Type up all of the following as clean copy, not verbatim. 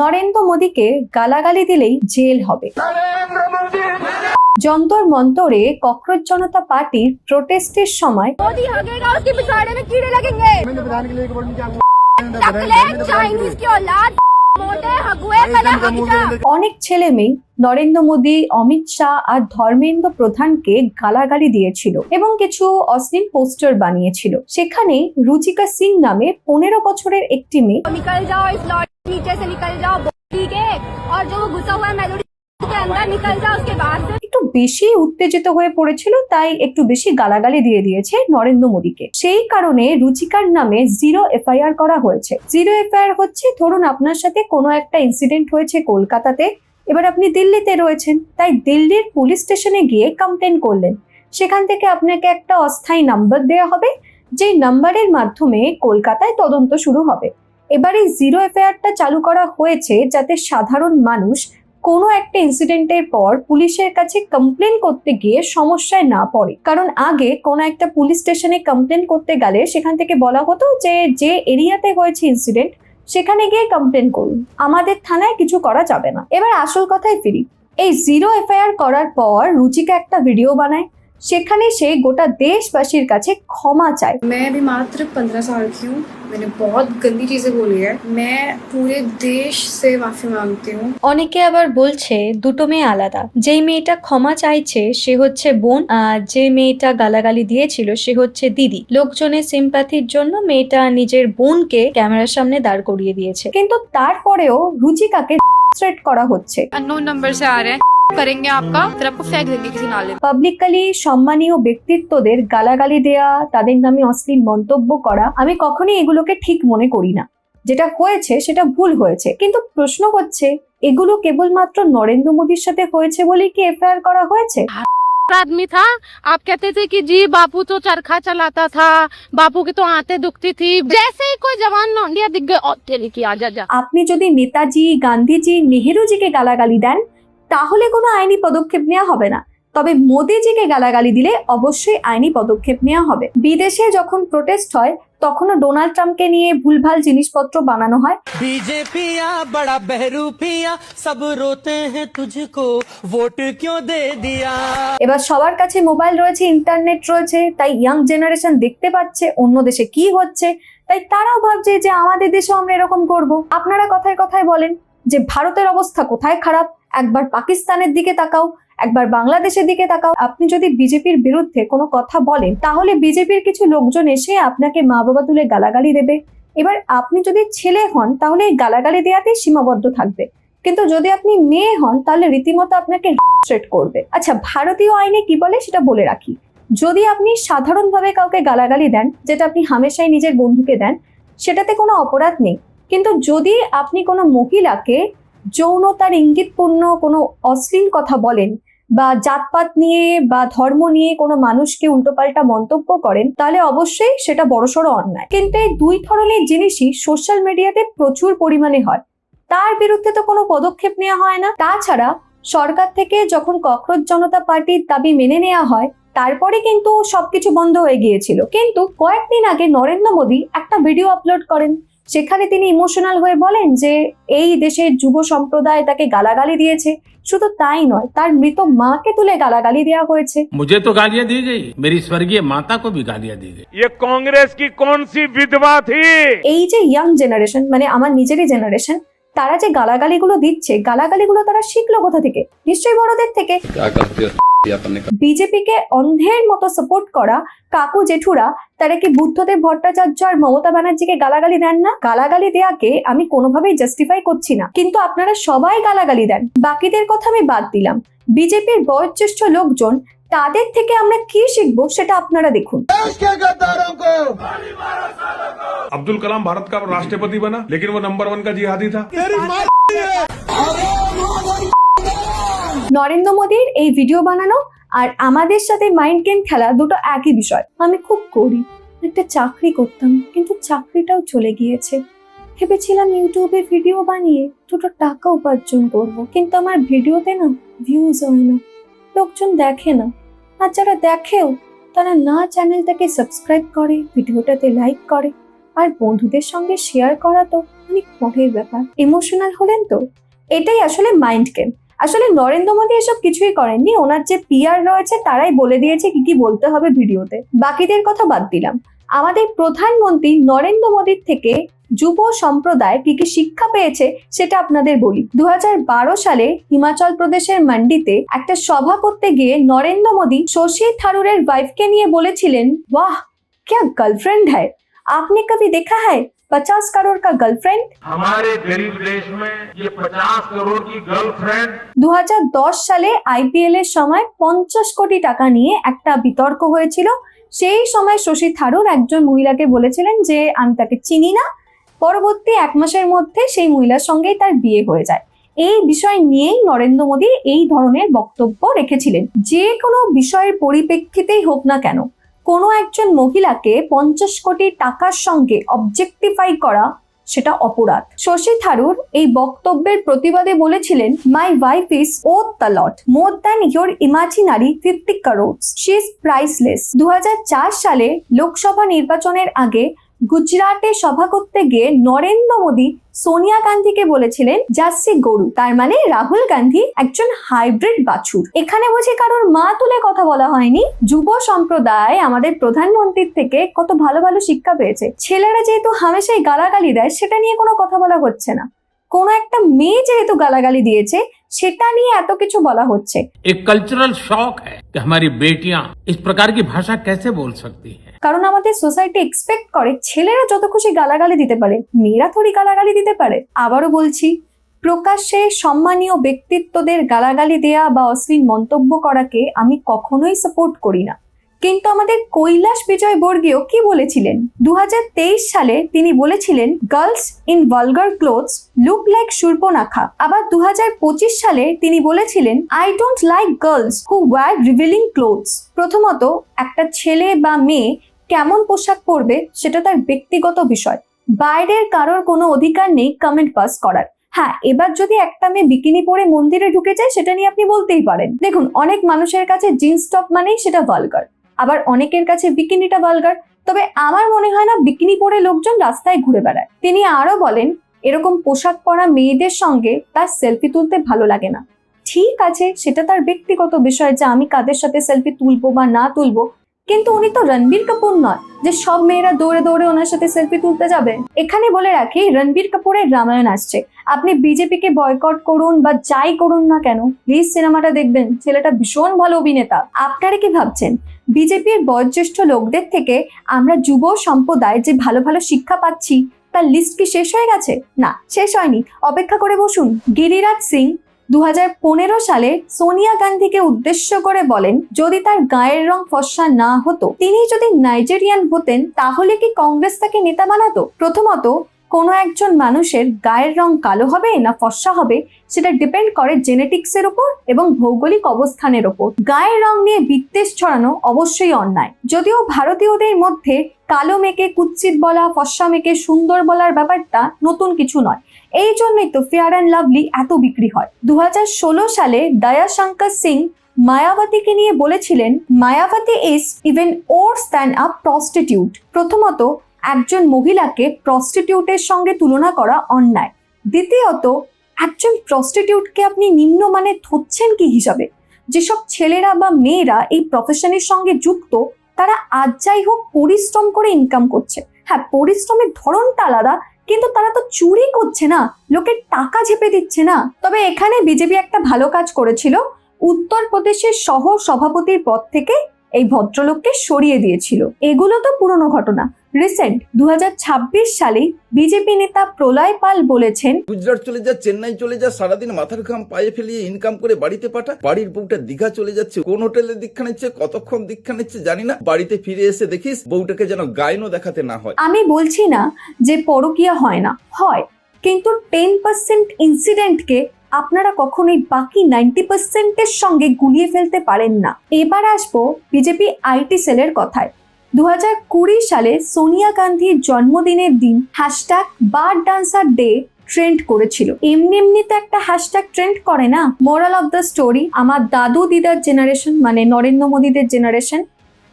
নরেন্দ্র মোদীকে গালাগালি দিলেই জেল হবে। যন্তর মন্তরে ককরোচ জনতা পার্টির প্রোটেস্টের সময় অনেক ছেলে মেয়ে নরেন্দ্র মোদী, অমিত শাহ আর ধর্মেন্দ্র প্রধানকে গালাগালি দিয়েছিল এবং কিছু অশ্লীল পোস্টার বানিয়েছিল। সেখানে রুচিকা সিং নামে 15 বছরের একটি মেয়ে একটু বেশি উত্তেজিত হয়ে পড়েছিল, তাই একটু বেশি গালাগালি দিয়ে দিয়েছে নরেন্দ্র মোদীকে। সেই কারণে রুচিকার নামে 0 FIR করা হয়েছে। 0 FIR হচ্ছে, ধরুন আপনার সাথে কোনো একটা ইনসিডেন্ট হয়েছে কলকাতাতে, এবার আপনি দিল্লিতে রয়েছেন, তাই দিল্লির পুলিশ স্টেশনে গিয়ে কমপ্লেন করলেন। সেখান থেকে আপনাকে একটা অস্থায়ী নাম্বার দেওয়া হবে, যেই নাম্বারের মাধ্যমে কলকাতায় তদন্ত শুরু হবে। এবারে 0 FIRটা চালু করা হয়েছে যাতে সাধারণ মানুষ কোনো একটা ইনসিডেন্টের পর পুলিশের কাছে কমপ্লেন করতে গিয়ে সমস্যায় না পড়ে। কারণ আগে কোনো একটা পুলিশ স্টেশনে কমপ্লেন করতে গেলে সেখান থেকে বলা হতো যে এরিয়াতে হয়েছে ইনসিডেন্ট সেখানে গিয়ে কমপ্লেন করুন, আমাদের থানায় কিছু করা যাবে না। এবার আসল কথায় ফিরি। এই 0 FIR করার পর রুচিকা একটা ভিডিও বানায়, সেখানে সে গোটা দেশবাসীর কাছে ক্ষমা চায়। मैं भी मात्र 15 साल की हूँ, मैंने बहुत गंदी चीजें बोली है, मैं पूरे देश से माफी मांगती हूँ। অনেকে আবার বলছে দুটো মেয়ে আলাদা। যেই মেয়েটা ক্ষমা চাইছে সে হচ্ছে বোন, আর যে মেয়েটা গালাগালি দিয়েছিল সে হচ্ছে দিদি। লোকজনের সিম্প্যাথির জন্য মেয়েটা নিজের বোনকে ক্যামেরার সামনে দাঁড় করিয়ে দিয়েছে, কিন্তু তারপরেও রুচিকাকে থ্রেট করা হচ্ছে। अननोन नंबर से आ रहे हैं, करेंगे आपका, फिर आपको फेंक देंगे किसी नाले में। পাবলিকলি সম্মানীয় ব্যক্তিত্বদের গালাগালি দেয়া, তাদের নামে অশ্লীল মন্তব্য করা, আমি কখনোই এগুলোকে ঠিক মনে করি না। যেটা হয়েছে সেটা ভুল হয়েছে, কিন্তু প্রশ্ন হচ্ছে এগুলো কেবলমাত্র নরেন্দ্র মোদীর সাথে হয়েছে বলেই কি FIR করা হয়েছে? आदमी था, आप कहते थे कि जी बापू तो चरखा चलाता था, बापू की तो आंतें दुखती थी, जैसे ही कोई जवान लौंडिया दिख गए और तेरी की आजा जा। আপনি যদি নেতাজি, গান্ধীজি, নেহেরুজিকে গালাগালি দেন তাহলে কোনো আইনি পদক্ষেপ নেওয়া হবে না, তবে মোদিজিকে গালাগালি দিলে অবশ্যই আইনি পদক্ষেপ নেওয়া হবে। বিদেশে যখন প্রোটেস্ট হয় তখনও ডোনাল্ড ট্রাম্পকে নিয়ে ভুলভাল জিনিসপত্র বানানো হয়। बीजेपिया बड़ा बहरूपिया सब रोते हैं तुझको वोट क्यों दे दिया। এবার সবার কাছে মোবাইল রয়েছে, ইন্টারনেট রয়েছে, তাই ইয়াং জেনারেশন দেখতে পাচ্ছে অন্য দেশে কি হচ্ছে, তাই তারাও ভাবছে যে আমাদের দেশেও আমরা এরকম করব। আপনারা কথায় কথায় বলেন যে ভারতের অবস্থা কোথায় খারাপ, একবার পাকিস্তানের দিকে তাকাও, একবার বাংলাদেশের দিকে তাকাও। আপনি যদি বিজেপির বিরুদ্ধে কোনো কথা বলেন তাহলে বিজেপির কিছু লোকজন এসে আপনাকে মা বাবা তুলে গালাগালি দেবে। এবার আপনি যদি ছেলে হন তাহলে এই গালাগালি দেওয়াতেই সীমাবদ্ধ থাকবে, কিন্তু যদি আপনি মেয়ে হন তাহলে রীতিমতো আপনাকে থ্রেট করবে। আচ্ছা, ভারতীয় আইনে কি বলে সেটা বলে রাখি। যদি আপনি সাধারণভাবে কাউকে গালাগালি দেন, যেটা আপনি হামেশাই নিজের বন্ধুকে দেন, সেটাতে কোনো অপরাধ নেই। কিন্তু যদি আপনি কোনো মহিলাকে যৌনতার ইঙ্গিতপূর্ণ কোনো অশ্লীল কথা বলেন বা জাতপাত নিয়ে বা ধর্ম নিয়ে কোনো মানুষকে উল্টোপাল্টা মন্তব্য করেন, তাহলে অবশ্যই সেটা বড়সড় অন্যায়। কিন্তু এই দুই ধরনের জিনিসই সোশ্যাল মিডিয়াতে প্রচুর পরিমাণে হয়, তার বিরুদ্ধে তো কোনো পদক্ষেপ নেওয়া হয় না। তাছাড়া সরকার থেকে যখন ককরোচ জনতা পার্টির দাবি মেনে নেওয়া হয় তারপরে কিন্তু সবকিছু বন্ধ হয়ে গিয়েছিল। কিন্তু কয়েকদিন আগে নরেন্দ্র মোদী একটা ভিডিও আপলোড করেন, সেখানে তিনি ইমোশনাল হয়ে বলেন যে এই দেশের যুব সম্প্রদায় তাকে গালাগালি দিয়েছে। শুধু তাই নয়, তার মৃত মাকে তুলে গালাগালি দেওয়া হয়েছে। मुझे तो गालियां दी गई, मेरी स्वर्गीय माता को भी गालियां दी गई। ये कांग्रेस की कौन सी विधवा थी? এই যে ইয়াং জেনারেশন, মানে আমার নিজেরই জেনারেশন, তারা যে গালাগালিগুলো দিচ্ছে, গালাগালিগুলো তারা শিখলো কোথা থেকে? নিশ্চয়ই বড়দের থেকে। বিজেপিকে অন্ধের মতো সাপোর্ট করা কাকু জেঠুরা তারা কি বুদ্ধদেব ভট্টাচার্য আর মমতা ব্যানার্জিকে গালাগালি দেন না? গালাগালি দেওয়াকে আমি কোনোভাবেই জাস্টিফাই করছি না, কিন্তু আপনারা সবাই গালাগালি দেন। বাকিদের কথা আমি বাদ দিলাম, বিজেপির বয়োজ্যেষ্ঠ লোকজন, তাদের থেকে আমরা কি শিখবো সেটা আপনারা দেখুন। अब्दुल कलाम भारत का राष्ट्रपति बना, लेकिन वो नंबर 1 का जिहादी था। নরেন্দ্র মোদীর এই ভিডিও বানানো আর আমাদের সাথে মাইন্ড গেম খেলা দুটো একই বিষয়। আমি খুব গরিব, একটা চাকরি করতাম, কিন্তু চাকরিটাও চলে গিয়েছে। ভেবেছিলাম ইউটিউবে ভিডিও বানিয়ে দুটো টাকা উপার্জন করব, কিন্তু আমার ভিডিওতে না ভিউজ হয় না, লোকজন দেখে না। আর যারা দেখেও তারা না চ্যানেলটাকে সাবস্ক্রাইব করে, ভিডিওটাতে লাইক করে, আর বন্ধুদের সঙ্গে শেয়ার করা তো অনেক পরের ব্যাপার। ইমোশনাল হলেন তো, এটাই আসলে মাইন্ড গেম। আসলে নরেন্দ্র মোদী এসব কিছুই করেননি, ওনার যে পিআর রয়েছে তারাই বলে দিয়েছে কি কি বলতে হবে ভিডিওতে। বাকিদের কথা বাদ দিলাম, আমাদের প্রধানমন্ত্রী নরেন্দ্র মোদীর থেকে যুব সম্প্রদায় কি কি শিক্ষা পেয়েছে সেটা আপনাদের বলি। 2012 সালে হিমাচল প্রদেশের মান্ডিতে একটা সভা করতে গিয়ে নরেন্দ্র মোদী শশী থারুরের ওয়াইফকে নিয়ে বলেছিলেন, वाह क्या गर्लफ्रेंड है, आपने कभी देखा है 50 करोड़ का गर्लफ्रेंड। हमारे गरीब देश में ये 50 करोड़ की गर्लफ्रेंड 2010 সালে আইপিএল এর সময় 50 কোটি টাকা নিয়ে একটা বিতর্ক হয়েছিল। সেই সময় শশী থারুর একজন মহিলাকে বলেছিলেন যে আমি তাকে চিনি না। পরবর্তী 1 মাসের মধ্যে সেই মহিলার সঙ্গেই তার বিয়ে হয়ে যায়। এই বিষয় নিয়েই নরেন্দ্র মোদী এই ধরনের বক্তব্য রেখেছিলেন। যে কোনো বিষয়ের পরিপ্রেক্ষিতেই হোক না কেন, কোনো একজন মহিলাকে 50 কোটি টাকার সঙ্গে অবজেক্টিফাই করা সেটা অপরাধ। শশী থারুর এই বক্তব্যের প্রতিবাদে বলেছিলেন, my wife is worth the lot, more than your imaginary 50 crores, she is priceless. 2004 সালে লোকসভা নির্বাচনের আগে গুজরাটে সভা করতে গিয়ে নরেন্দ্র মোদী সোনিয়া গান্ধীকে বলেছিলেন জার্সি গরু, তার মানে রাহুল গান্ধী একজন হাইব্রিড বাছুর। এখানে বুঝি কারোর মা তুলে কথা বলা হয়নি। যুব সম্প্রদায় আমাদের প্রধানমন্ত্রীর থেকে কত ভালো ভালো শিক্ষা পেয়েছে। ছেলেরা যেহেতু হামেশাই গালাগালি দেয় সেটা নিয়ে কোনো কথা বলা হচ্ছে না, কোনো একটা মেয়ে যেহেতু গালাগালি দিয়েছে সেটা নিয়ে এত কিছু বলা হচ্ছে। एक कल्चरल शॉक है कि हमारी बेटियां इस प्रकार की भाषा कैसे बोल सकती हैं। কারণ আমাদের সোসাইটি এক্সপেক্ট করে ছেলেরা যত খুশি গালাগালি দিতে পারে, মেয়েরা থোড়ি গালাগালি দিতে পারে। আবারও বলছি, প্রকাশ্যে সম্মানীয় ব্যক্তিত্বদের গালাগালি দেয়া বা অশ্লীল মন্তব্য করাকে আমি কখনোই সাপোর্ট করি না। কিন্তু আমাদের কৈলাস বিজয় বর্গীয় কি বলেছিলেন? 2023 সালে তিনি বলেছিলেন, girls in vulgar clothes look like Shurpanakha. আবার 2025 সালে তিনি বলেছিলেন, I don't like girls who wear revealing clothes. প্রথমত, একটা ছেলে বা মেয়ে কেমন পোশাক পরবে সেটা তার ব্যক্তিগত বিষয়, বাইরের কারোর কোনো অধিকার নেই কমেন্ট পাস করার। হ্যাঁ, এবার যদি একটা মেয়ে বিকিনি পরে মন্দিরে ঢুকে যায় সেটা নিয়ে আপনি বলতেই পারেন। দেখুন, অনেক মানুষের কাছে জিন্স টপ মানেই সেটা ভালগার, আবার অনেকের কাছে বিকিনিটা ভালগার। তবে আমার মনে হয় না বিকিনি পরে লোকজন রাস্তায় ঘুরে বেড়ায়। তিনি আরো বলেন, এরকম পোশাক পরা মেয়েদের সঙ্গে তার সেলফি তুলতে ভালো লাগে না। ঠিক আছে, সেটা তার ব্যক্তিগত বিষয় যে আমি কাদের সাথে সেলফি তুলবো বা না তুলবো, কিন্তু উনি তো রণবীর কাপুর নয় যে সব মেয়েরা দৌড়ে দৌড়ে ওনার সাথে সেলফি তুলতে যাবে। এখানে বলে রাখি, রণবীর কাপুরের রামায়ণ আসছে, আপনি বিজেপিকে বয়কট করুন বা যাই করুন না কেন, প্লিজ সিনেমাটা দেখবেন, ছেলেটা ভীষণ ভালো অভিনেতা। আপনারা কি ভাবছেন বিজেপির বয়োজ্যেষ্ঠ লোকদের থেকে আমরা যুব সম্প্রদায় যে ভালো ভালো শিক্ষা পাচ্ছি তার লিস্ট কি শেষ হয়ে গেছে? না, শেষ হয়নি, অপেক্ষা করে বসুন। গিরিরাজ সিং 2015 সালে সোনিয়া গান্ধীকে উদ্দেশ্য করে বলেন, যদি তার গায়ের রং ফর্সা না হতো, তিনি যদি নাইজেরিয়ান হতেন তাহলে কি কংগ্রেস তাকে নেতা বানাতো? প্রথমত, কোনো একজন মানুষের গায়ের রং কালো হবে না ফর্সা হবে সেটা ডিপেন্ড করে জেনেটিক্সের উপর এবং ভৌগোলিক অবস্থানের উপর। গায়ের রং নিয়ে বিদ্বেষ ছড়ানো অবশ্যই অন্যায়। যদিও ভারতীয়দের মধ্যে কালো মেয়েকে কুৎসিত বলা, ফর্সা মেয়েকে সুন্দর বলার ব্যাপারটা নতুন কিছু নয়, এই জন্যই তো ফেয়ার অ্যান্ড লাভলি এত বিক্রি হয়। 2016 সালে দয়াশঙ্কর সিং মায়াবতীকে নিয়ে বলেছিলেন, Mayawati is even worse than a prostitute. প্রথমত, একজন মহিলাকে প্রস্টিটিউটের সঙ্গে তুলনা করা অন্যায়। দ্বিতীয়ত, একজন প্রস্টিটিউটকে আপনি নিম্নমানের ধরছেন কি হিসাবে? যেসব ছেলেরা বা মেয়েরা এই প্রফেশনের সঙ্গে যুক্ত তারা আজ যাই হোক পরিশ্রম করে ইনকাম করছে। হ্যাঁ, পরিশ্রমের ধরনটা আলাদা, কিন্তু তারা তো চুরি করছে না, লোকের টাকা ঝেপে দিচ্ছে না। তবে এখানে বিজেপি একটা ভালো কাজ করেছিল, উত্তরপ্রদেশের সহ সভাপতির পদ থেকে এই ভদ্রলোককে সরিয়ে দিয়েছিল। এগুলো তো পুরনো ঘটনা। রিসেন্ট 2026 সালে বিজেপি নেতা প্রলয় পাল বলেছেন, গুজরাট চলে যা, চেন্নাই চলে যা, সারাদিন মাথার ঘাম পায়ে ফেলিয়ে ইনকাম করে বাড়িতে পাঠা। বাড়ির বউটা দীঘা চলে যাচ্ছে, কোন হোটেলে দীক্ষা নিচ্ছে, কতক্ষণ দীক্ষা নিচ্ছে জানি না, বাড়িতে ফিরে এসে দেখিস বউটাকে যেন গায়নও দেখাতে না হয়। আমি বলছি না যে পরকীয়া হয় না, হয়, কিন্তু 10% ইনসিডেন্টকে আপনারা কখনোই বাকি 90%-এর সঙ্গে গুলিয়ে ফেলতে পারেন না। এবার আসবো বিজেপি আইটি সেলের কথায়। 2020 সালে সোনিয়া গান্ধীর জন্মদিনের দিন হ্যাশট্যাগ বার ডান্সার ডে ট্রেন্ড করেছিল। এমনি তো একটা হ্যাশট্যাগ ট্রেন্ড করে না। মোরাল অফ দ্য স্টোরি, আমার দাদু দিদার জেনারেশন মানে নরেন্দ্র মোদীদের জেনারেশন,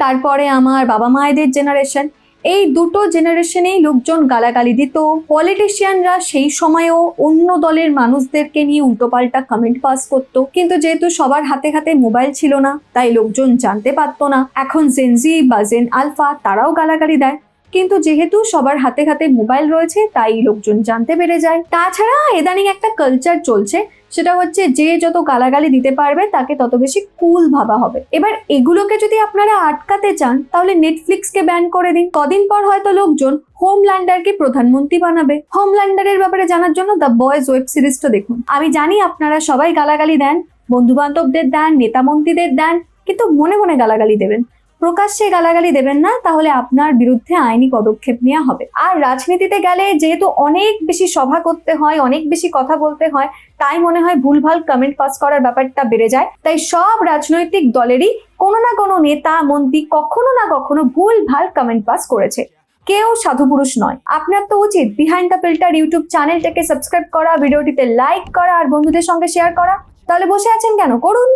তারপরে আমার বাবা মায়েদের জেনারেশন, এই দুটো জেনারেশনেই লোকজন গালাগালি দিত। পলিটিশিয়ানরা সেই সময়েও অন্য দলের মানুষদেরকে নিয়ে উল্টোপাল্টা কমেন্ট পাস করতো, কিন্তু যেহেতু সবার হাতে হাতে মোবাইল ছিল না তাই লোকজন জানতে পারতো না। এখন জেনজি বা জেন আলফা তারাও গালাগালি দেয়, কিন্তু যেহেতু সবার হাতে হাতে মোবাইল রয়েছে তাই লোকজন জানতে পেরে যায়। তাছাড়া ইদানিং একটা কালচার চলছে, সেটা হচ্ছে যে যত গালাগালি দিতে পারবে তাকে তত বেশি কুল ভাবা হবে। এবার এগুলোকে যদি আপনারা আটকাতে চান তাহলে নেটফ্লিক্সকে ব্যান করে দিন। কদিন পর হয়তো লোকজন হোমল্যান্ডারকে প্রধানমন্ত্রী বানাবে। হোমল্যান্ডারের ব্যাপারে জানার জন্য দ্য বয়েজ ওয়েব সিরিজটা দেখুন। আমি জানি আপনারা সবাই গালাগালি দেন, বন্ধু বান্ধবদের দেন, নেতা মন্ত্রীদের দেন, কিন্তু মনে মনে গালাগালি দেবেন, প্রকাশ্যে গালাগালি দেবেন না, তাহলে আপনার বিরুদ্ধে আইনি পদক্ষেপ নেওয়া হবে। আর রাজনীতিতে গেলে যেহেতু অনেক বেশি সভা করতে হয়, অনেক বেশি কথা বলতে হয়, তাই মনে হয় ভুলভাল কমেন্ট পাস করার ব্যাপারটা বেড়ে যায়। তাই সব রাজনৈতিক দলেরই কোনো না কোনো নেতা মন্ত্রী কখনো না কখনো ভুলভাল কমেন্ট পাস করেছে। কেউ সাধু পুরুষ নয়। আপনার তো উচিত বিহাইন্ড দ্য ফিল্টার ইউটিউব চ্যানেলটাকে সাবস্ক্রাইব করা, ভিডিওটিতে লাইক করা আর বন্ধুদের সঙ্গে শেয়ার করা। তাহলে বসে আছেন কেন, করুন।